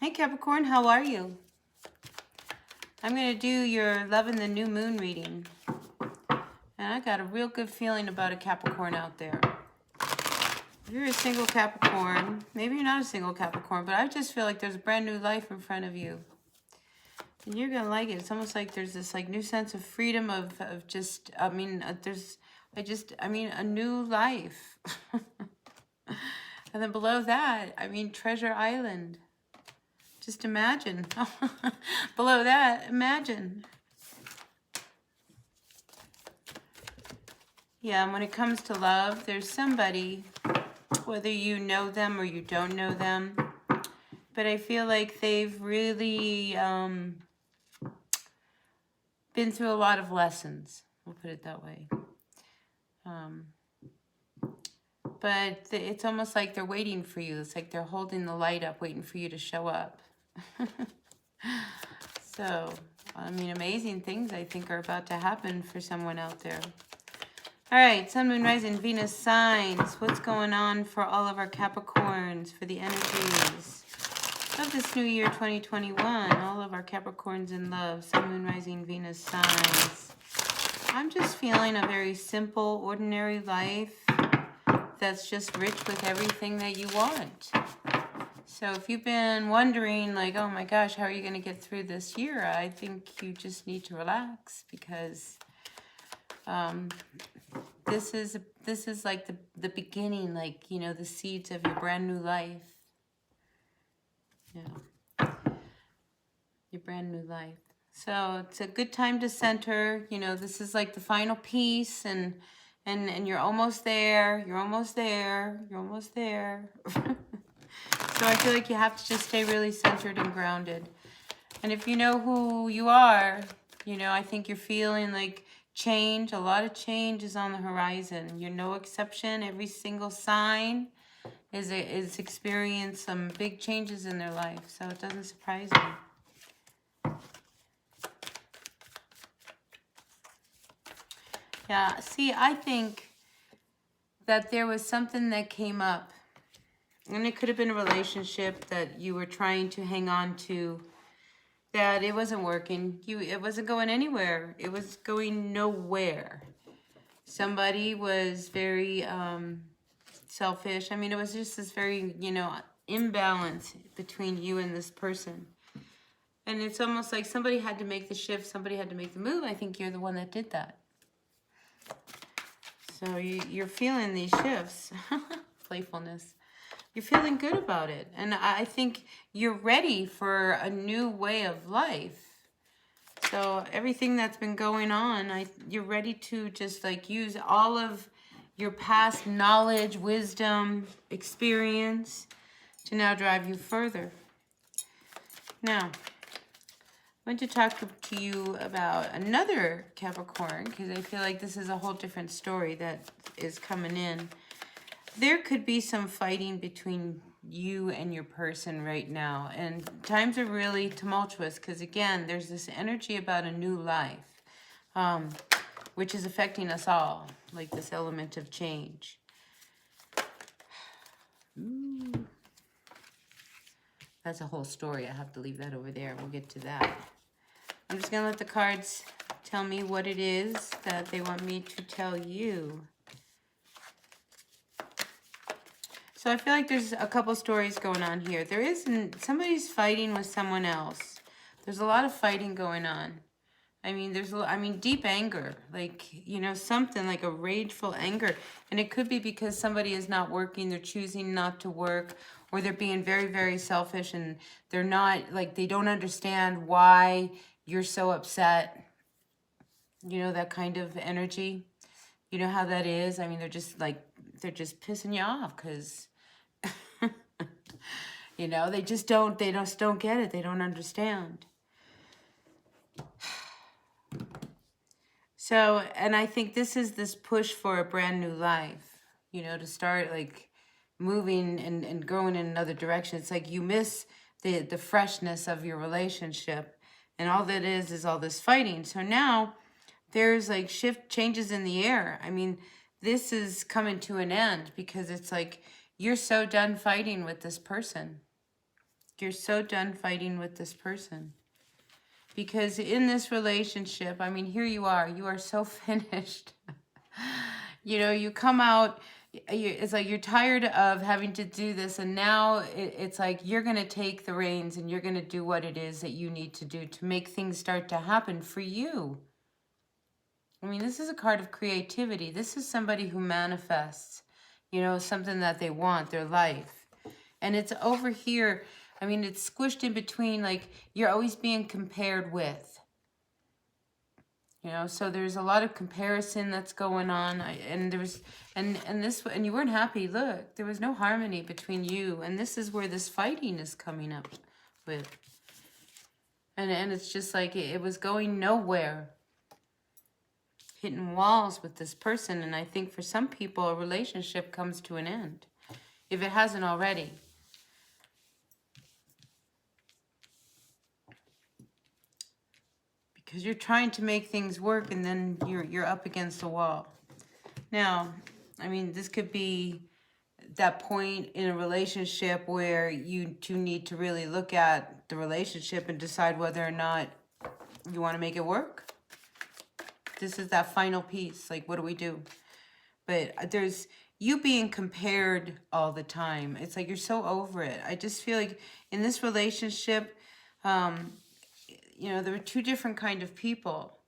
Hey Capricorn, how are you? I'm going to do your love in the new moon reading. And I got a real good feeling about a Capricorn out there. If you're a single Capricorn, maybe you're not a single Capricorn, but I just feel like there's a brand new life in front of you. And you're going to like it. It's almost like there's this like new sense of freedom of just, a new life. And then below that, Treasure Island. Just imagine. Below that, imagine. Yeah, and when it comes to love, there's somebody, whether you know them or you don't know them, but I feel like they've really been through a lot of lessons. We'll put it that way. But it's almost like they're waiting for you. It's like they're holding the light up, waiting for you to show up. So, amazing things I think are about to happen for someone out there. All right, Sun, Moon, Rising, Venus signs. What's going on for all of our Capricorns, for the energies of this new year 2021? All of our Capricorns in love, Sun, Moon, Rising, Venus signs. I'm just feeling a very simple, ordinary life that's just rich with everything that you want. So if you've been wondering, like, oh my gosh, how are you going to get through this year? I think you just need to relax, because this is like the beginning, like, you know, the seeds of your brand new life. Yeah. Your brand new life. So it's a good time to center. You know, this is like the final piece, and you're almost there. You're almost there. You're almost there. So I feel like you have to just stay really centered and grounded. And if you know who you are, you know, I think you're feeling like change. A lot of change is on the horizon. You're no exception. Every single sign is experiencing some big changes in their life. So it doesn't surprise me. Yeah, see, I think that there was something that came up. And it could have been a relationship that you were trying to hang on to, that it wasn't working. It wasn't going anywhere. It was going nowhere. Somebody was very selfish. It was just this very, imbalance between you and this person. And it's almost like somebody had to make the shift. Somebody had to make the move. I think you're the one that did that. So you're feeling these shifts. Playfulness. You're feeling good about it. And I think you're ready for a new way of life. So everything that's been going on, you're ready to just like use all of your past knowledge, wisdom, experience to now drive you further. Now, I want to talk to you about another Capricorn, because I feel like this is a whole different story that is coming in. There could be some fighting between you and your person right now. And times are really tumultuous because, again, there's this energy about a new life, which is affecting us all, like this element of change. Ooh. That's a whole story. I have to leave that over there. We'll get to that. I'm just going to let the cards tell me what it is that they want me to tell you. So I feel like there's a couple stories going on here. Somebody's fighting with someone else. There's a lot of fighting going on. Deep anger, like, something like a rageful anger. And it could be because somebody is not working, they're choosing not to work, or they're being very, very selfish, and they're not, like, they don't understand why you're so upset. That kind of energy. You know how that is? They're just pissing you off because, they just don't get it. They don't understand. So, and I think this is this push for a brand new life, to start like moving and going in another direction. It's like you miss the freshness of your relationship, and all that is all this fighting. So now there's like changes in the air. This is coming to an end because it's like you're so done fighting with this person. You're so done fighting with this person. Because in this relationship, I mean, here you are so finished. You know, you come out, it's like you're tired of having to do this, and now it's like you're going to take the reins and you're going to do what it is that you need to do to make things start to happen for you. I mean, this is a card of creativity. This is somebody who manifests, you know, something that they want, their life. And it's over here, I mean, it's squished in between, like, you're always being compared with. You know, so there's a lot of comparison that's going on, and there was, and you weren't happy. Look, there was no harmony between you, and this is where this fighting is coming up with. And it's just like it was going nowhere. Hitting walls with this person, and I think for some people a relationship comes to an end, if it hasn't already. Because you're trying to make things work, and then you're up against a wall. Now, I mean, this could be that point in a relationship where you two need to really look at the relationship and decide whether or not you want to make it work. This is that final piece. Like, what do we do? But there's you being compared all the time. It's like you're so over it. I just feel like in this relationship, you know, there were two different kind of people.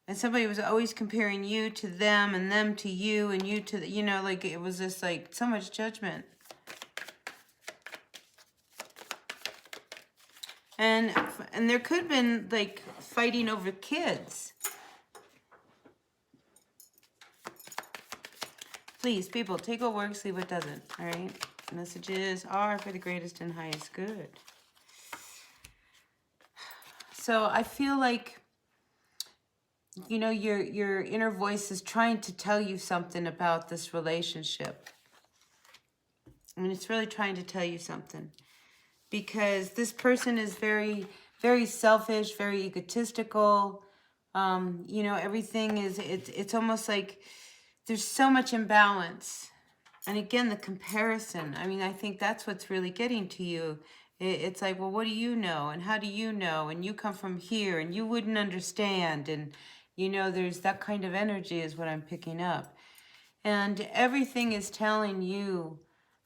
And somebody was always comparing you to them and them to you and you to, you know, like it was just like so much judgment. And there could have been like fighting over kids. Please, people, take what works, leave what doesn't, all right? Messages are for the greatest and highest good. So I feel like, you know, your inner voice is trying to tell you something about this relationship. I mean, it's really trying to tell you something. Because this person is very, very selfish, very egotistical. You know, everything is, it's almost like there's so much imbalance. And again, the comparison. I mean, I think that's what's really getting to you. It's like, well, what do you know? And how do you know? And you come from here and you wouldn't understand. And, you know, there's that kind of energy is what I'm picking up. And everything is telling you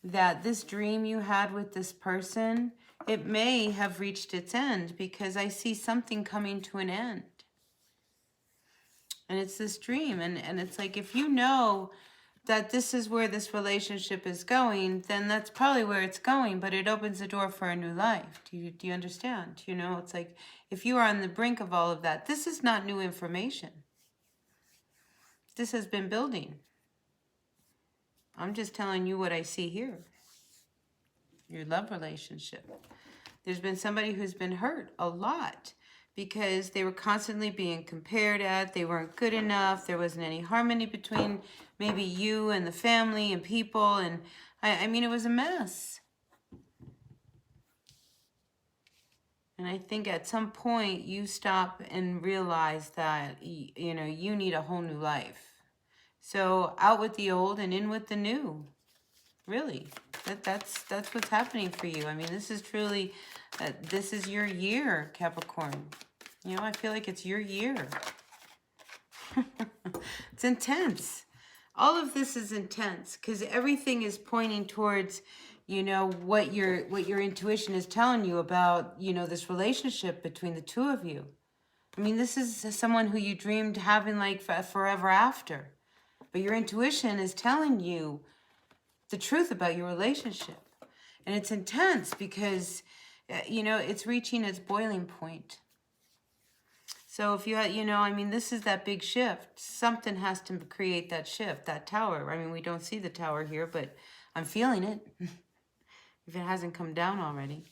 that this dream you had with this person, it may have reached its end, because I see something coming to an end. And it's this dream. And it's like, if you know that this is where this relationship is going, then that's probably where it's going, but it opens the door for a new life. Do you understand? You know, it's like, if you are on the brink of all of that, this is not new information. This has been building. I'm just telling you what I see here. Your love relationship. There's been somebody who's been hurt a lot because they were constantly being compared at. They weren't good enough. There wasn't any harmony between maybe you and the family and people. And I mean, it was a mess. And I think at some point you stop and realize that, you know, you need a whole new life. So out with the old and in with the new. Really, that's what's happening for you. I mean, this is truly, this is your year, Capricorn. You know, I feel like it's your year. It's intense. All of this is intense because everything is pointing towards, you know, what your intuition is telling you about, you know, this relationship between the two of you. I mean, this is someone who you dreamed having like forever after. But your intuition is telling you the truth about your relationship. And it's intense because, you know, it's reaching its boiling point. So if you know, I mean, this is that big shift. Something has to create that shift, that tower. I mean, we don't see the tower here, but I'm feeling it. If it hasn't come down already.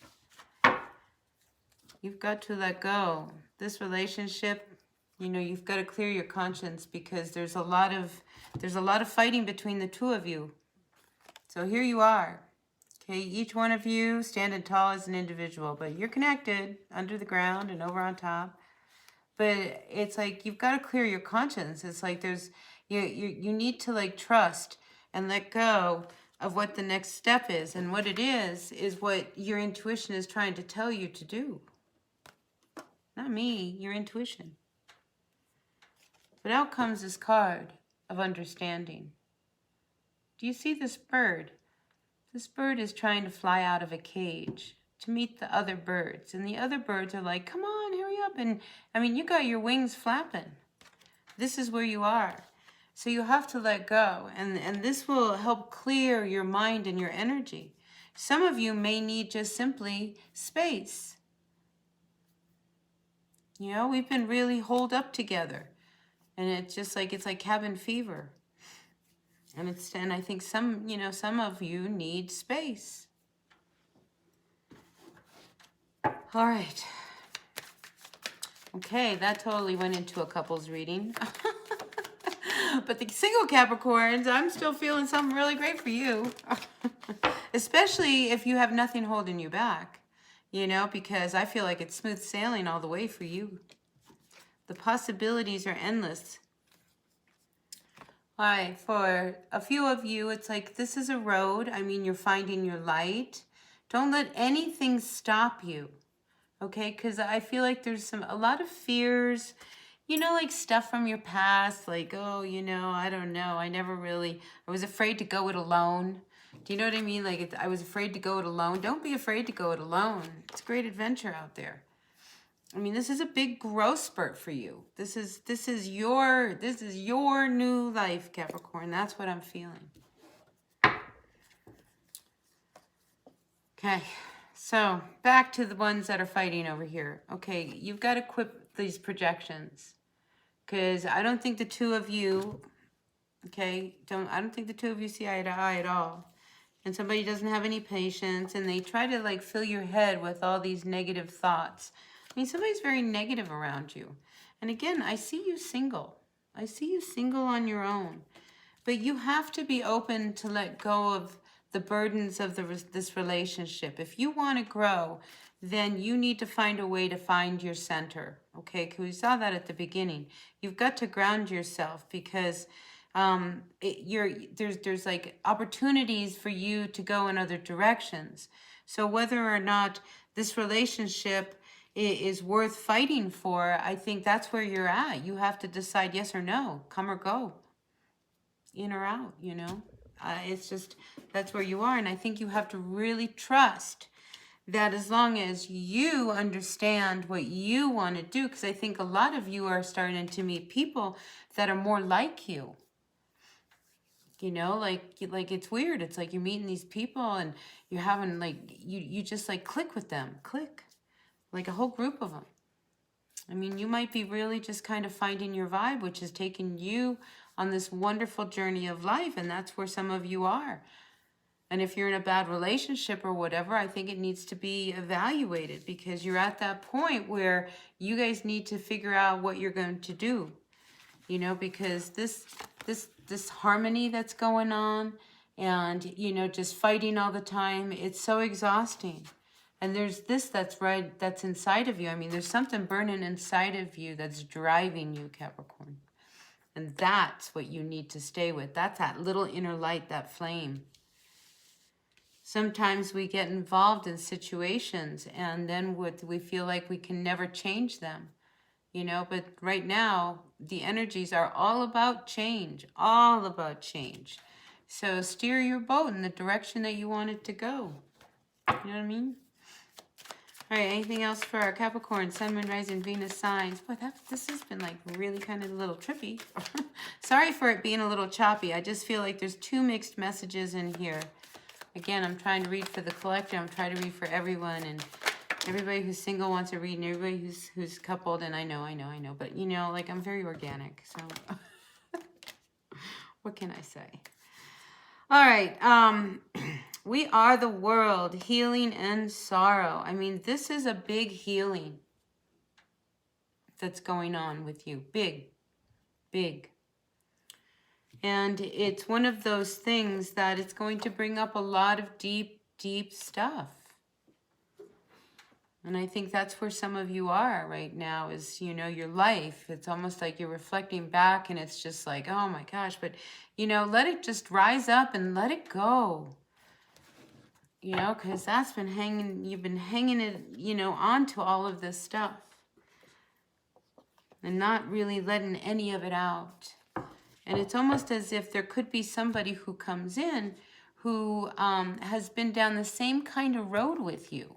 You've got to let go. This relationship, you know, you've got to clear your conscience because there's a lot of fighting between the two of you. So here you are. Okay, each one of you standing tall as an individual, but you're connected under the ground and over on top. But it's like you've got to clear your conscience. It's like there's you need to like trust and let go of what the next step is. And what it is what your intuition is trying to tell you to do. Not me, your intuition. But out comes this card of understanding. Do you see this bird? This bird is trying to fly out of a cage to meet the other birds. And the other birds are like, come on, hurry up. And I mean, you got your wings flapping. This is where you are. So you have to let go. And this will help clear your mind and your energy. Some of you may need just simply space. You know, we've been really holed up together. And it's like cabin fever. And I think some of you need space. All right. Okay, that totally went into a couple's reading. But the single Capricorns, I'm still feeling something really great for you. Especially if you have nothing holding you back. You know, because I feel like it's smooth sailing all the way for you. The possibilities are endless. All right, for a few of you, it's like this is a road. I mean, you're finding your light. Don't let anything stop you, okay? Because I feel like there's a lot of fears, you know, like stuff from your past, like, oh, you know, I don't know. I was afraid to go it alone. Do you know what I mean? Like, I was afraid to go it alone. Don't be afraid to go it alone. It's a great adventure out there. I mean, this is a big growth spurt for you. This is your new life, Capricorn. That's what I'm feeling. Okay, so back to the ones that are fighting over here. Okay, you've got to quit these projections, because I don't think the two of you, okay, I don't think the two of you see eye to eye at all. And somebody doesn't have any patience, and they try to like fill your head with all these negative thoughts. I mean, somebody's very negative around you. And again, I see you single. I see you single on your own. But you have to be open to let go of the burdens of this relationship. If you want to grow, then you need to find a way to find your center. Okay, because we saw that at the beginning. You've got to ground yourself, because there's like opportunities for you to go in other directions. So whether or not this relationship is worth fighting for, I think that's where you're at. You have to decide yes or no, come or go, in or out, you know. It's just, that's where you are. And I think you have to really trust that as long as you understand what you want to do, because I think a lot of you are starting to meet people that are more like you. You know, like it's weird. It's like you're meeting these people and you're having like, you just like click with them, click. Like a whole group of them. I mean, you might be really just kind of finding your vibe, which is taking you on this wonderful journey of life. And that's where some of you are. And if you're in a bad relationship or whatever, I think it needs to be evaluated, because you're at that point where you guys need to figure out what you're going to do. You know, because this harmony that's going on and, you know, just fighting all the time, it's so exhausting. And there's this that's inside of you. I mean, there's something burning inside of you that's driving you, Capricorn. And that's what you need to stay with. That's that little inner light, that flame. Sometimes we get involved in situations and then we feel like we can never change them. You know, but right now, the energies are all about change. All about change. So steer your boat in the direction that you want it to go. You know what I mean? All right, anything else for our Capricorn, Sun, Moon, Rising, Venus signs? Boy, this has been like really kind of a little trippy. Sorry for it being a little choppy. I just feel like there's two mixed messages in here. Again, I'm trying to read for the collective. I'm trying to read for everyone. And everybody who's single wants to read, and everybody who's coupled. And I know. But, you know, like I'm very organic. So what can I say? All right. We are the world, healing and sorrow. I mean, this is a big healing that's going on with you. Big, big. And it's one of those things that it's going to bring up a lot of deep, deep stuff. And I think that's where some of you are right now is, you know, your life. It's almost like you're reflecting back and it's just like, oh my gosh. But, you know, let it just rise up and let it go. You know, because that's been hanging, you've been hanging it, you know, onto all of this stuff. And not really letting any of it out. And it's almost as if there could be somebody who comes in who has been down the same kind of road with you.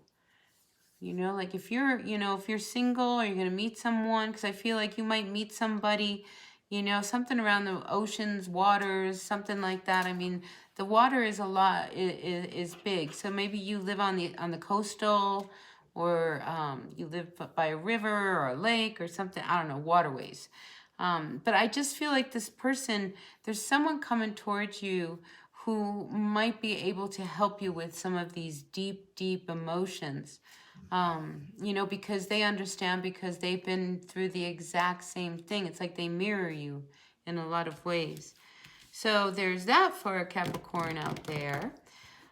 You know, like if you're, you know, if you're single or you're going to meet someone, because I feel like you might meet somebody, you know, something around the oceans, waters, something like that. I mean, the water is a lot, is big. So maybe you live on the coastal, or you live by a river or a lake or something. I don't know, waterways. But I just feel like this person, there's someone coming towards you who might be able to help you with some of these deep, deep emotions. You know, because they understand, because they've been through the exact same thing. It's like they mirror you in a lot of ways. So there's that for a Capricorn out there.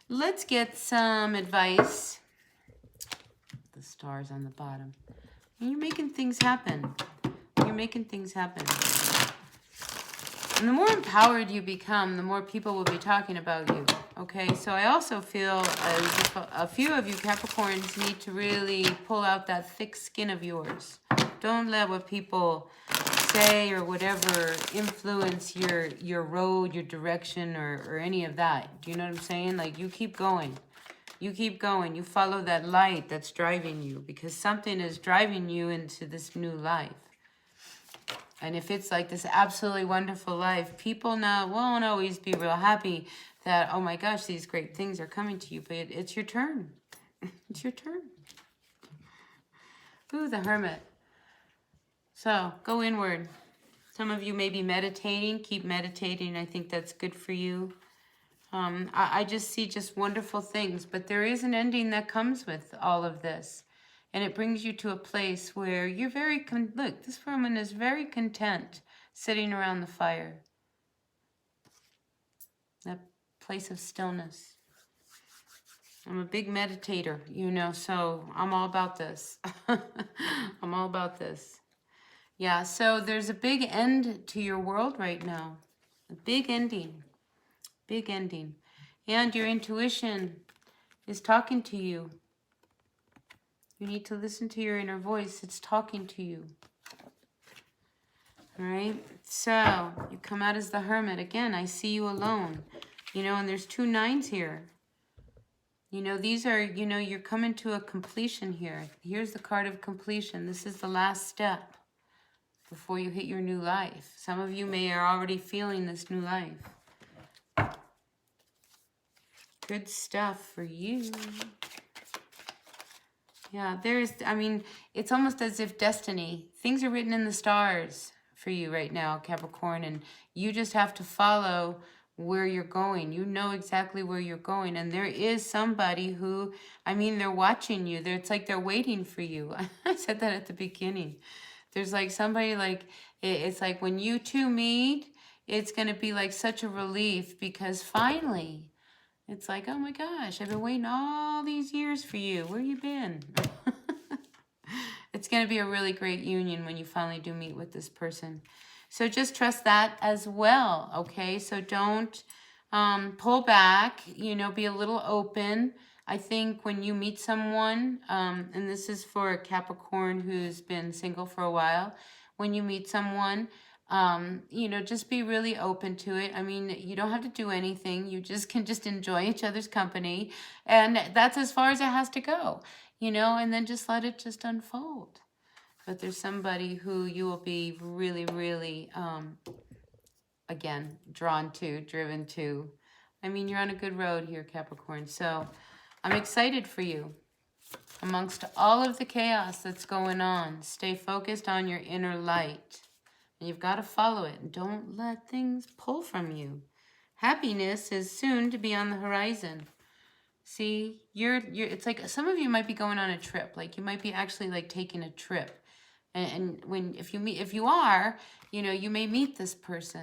Let's get some advice. The stars on the bottom. You're making things happen. You're making things happen. And the more empowered you become, the more people will be talking about you. Okay, so I also feel as if a few of you Capricorns need to really pull out that thick skin of yours. Don't let what people say or whatever influence your road, your direction, or any of that. Do you know what I'm saying? Like, you keep going. You keep going. You follow that light that's driving you, because something is driving you into this new life. And if it's like this absolutely wonderful life, people now won't always be real happy that, oh my gosh, these great things are coming to you. But it's your turn. It's your turn. Ooh, the Hermit. So go inward. Some of you may be meditating. Keep meditating. I think that's good for you. I just see just wonderful things. But there is an ending that comes with all of this. And it brings you to a place where you're very, look, this woman is very content sitting around the fire. That place of stillness. I'm a big meditator, you know, so I'm all about this. I'm all about this. Yeah, so there's a big end to your world right now. A big ending. Big ending. And your intuition is talking to you. You need to listen to your inner voice. It's talking to you. All right? So, you come out as the Hermit. Again, I see you alone. You know, and there's 2 9s here. You know, these are, you know, you're coming to a completion here. Here's the card of completion. This is the last step before you hit your new life. Some of you may are already feeling this new life. Good stuff for you. Yeah, I mean, it's almost as if destiny, things are written in the stars for you right now, Capricorn, and you just have to follow where you're going. You know exactly where you're going, and there is somebody who, I mean, they're watching you. It's like they're waiting for you. I said that at the beginning. There's like somebody, like, it's like when you two meet, it's going to be like such a relief, because finally, it's like, oh my gosh, I've been waiting all these years for you. Where you been? It's going to be a really great union when you finally do meet with this person. So just trust that as well, okay? So don't pull back, you know, be a little open. I think when you meet someone, and this is for a Capricorn who's been single for a while, when you meet someone, you know, just be really open to it. I mean, you don't have to do anything. You can just enjoy each other's company. And that's as far as it has to go, you know, and then just let it just unfold. But there's somebody who you will be really, really, again, drawn to, driven to. I mean, you're on a good road here, Capricorn. So I'm excited for you. Amongst all of the chaos that's going on, stay focused on your inner light. And you've got to follow it. And don't let things pull from you. Happiness is soon to be on the horizon. See, it's like some of you might be going on a trip. Like you might be actually like taking a trip. And if you are, you know, you may meet this person.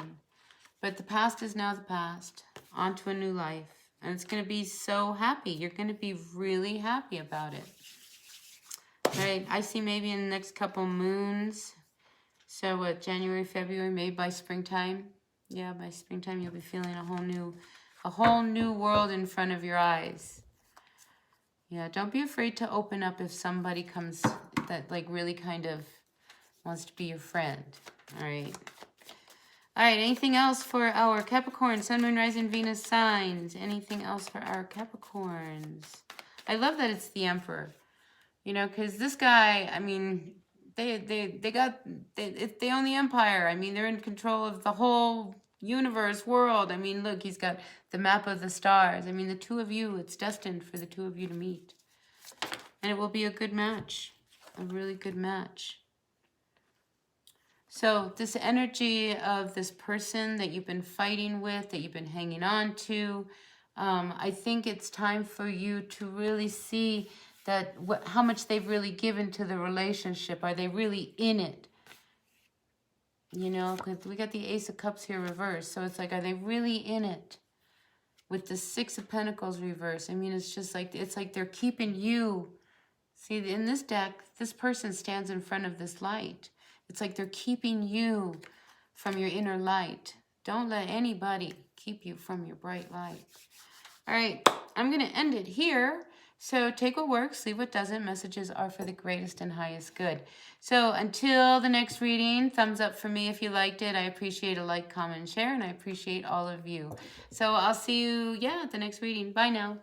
But the past is now the past. On to a new life. And it's going to be so happy. You're going to be really happy about it. Right? I see maybe in the next couple moons. So what, January, February, maybe by springtime. Yeah, by springtime you'll be feeling a whole new world in front of your eyes. Yeah, don't be afraid to open up if somebody comes that like really kind of wants to be your friend. All right. All right, anything else for our Capricorn, Sun, Moon, Rising, Venus signs? Anything else for our Capricorns? I love that it's the Emperor. You know, because this guy, I mean, they own the empire. I mean, they're in control of the whole universe, world. I mean, look, he's got the map of the stars. I mean, the two of you, it's destined for the two of you to meet. And it will be a good match, a really good match. So this energy of this person that you've been fighting with, that you've been hanging on to, I think it's time for you to really see that how much they've really given to the relationship. Are they really in it? You know, because we got the Ace of Cups here reversed. So it's like, are they really in it? With the Six of Pentacles reversed. I mean, it's just like, it's like they're keeping you. See, in this deck, this person stands in front of this light. It's like they're keeping you from your inner light. Don't let anybody keep you from your bright light. All right, I'm going to end it here. So take what works, leave what doesn't. Messages are for the greatest and highest good. So until the next reading, thumbs up for me if you liked it. I appreciate a like, comment, and share, and I appreciate all of you. So I'll see you, at the next reading. Bye now.